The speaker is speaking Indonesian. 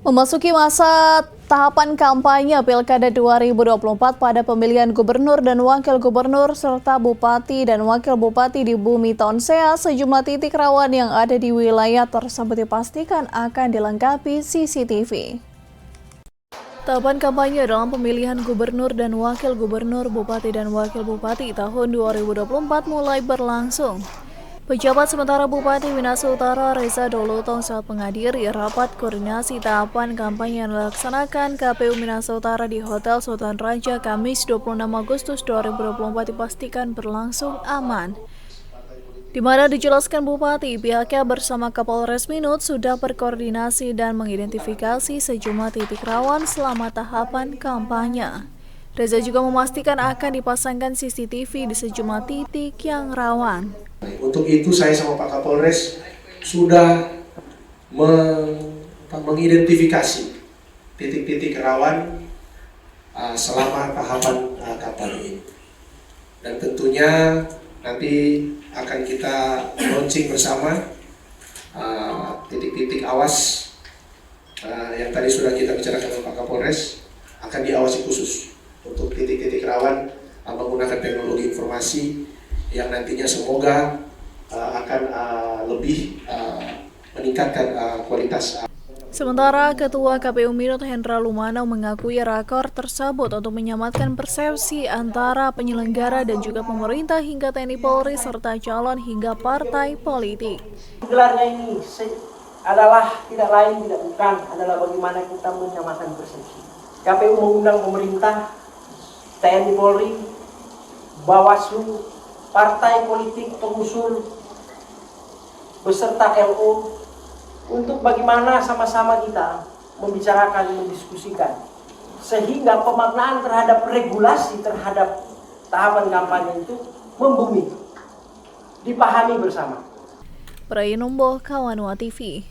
Memasuki masa tahapan kampanye Pilkada 2024 pada pemilihan gubernur dan wakil gubernur serta bupati dan wakil bupati di Bumi Tonsea, sejumlah titik rawan yang ada di wilayah tersebut dipastikan akan dilengkapi CCTV. Tahapan kampanye dalam pemilihan gubernur dan wakil gubernur, bupati dan wakil bupati tahun 2024 mulai berlangsung. Pejabat sementara Bupati Minahasa Utara Reza Dolotong saat menghadiri rapat koordinasi tahapan kampanye yang dilaksanakan KPU Minahasa Utara di Hotel Sultan Raja Kamis 26 Agustus 2024 dipastikan berlangsung aman. Di mana dijelaskan Bupati, pihaknya bersama Kapolres Minut sudah berkoordinasi dan mengidentifikasi sejumlah titik rawan selama tahapan kampanye. Reza juga memastikan akan dipasangkan CCTV di sejumlah titik yang rawan. Untuk itu saya sama Pak Kapolres sudah mengidentifikasi titik-titik rawan selama tahapan kampanye ini. Dan tentunya nanti akan kita launching bersama titik-titik awas yang tadi sudah kita bicarakan dengan Pak Kapolres akan diawasi khusus untuk titik-titik rawan menggunakan teknologi informasi yang nantinya semoga akan lebih meningkatkan kualitas. Sementara Ketua KPU Minut Hendra Lumanau mengakui rakor tersebut untuk menyamatkan persepsi antara penyelenggara dan juga pemerintah hingga TNI Polri serta calon hingga partai politik. Gelarnya ini adalah tidak lain tidak bukan adalah bagaimana kita menyamakan persepsi. KPU mengundang pemerintah, TNI Polri, Bawaslu, partai politik pengusul beserta LO untuk bagaimana sama-sama kita membicarakan, mendiskusikan sehingga pemaknaan terhadap regulasi terhadap tahapan kampanye itu membumi, dipahami bersama. Prayenombo, Kawanua TV.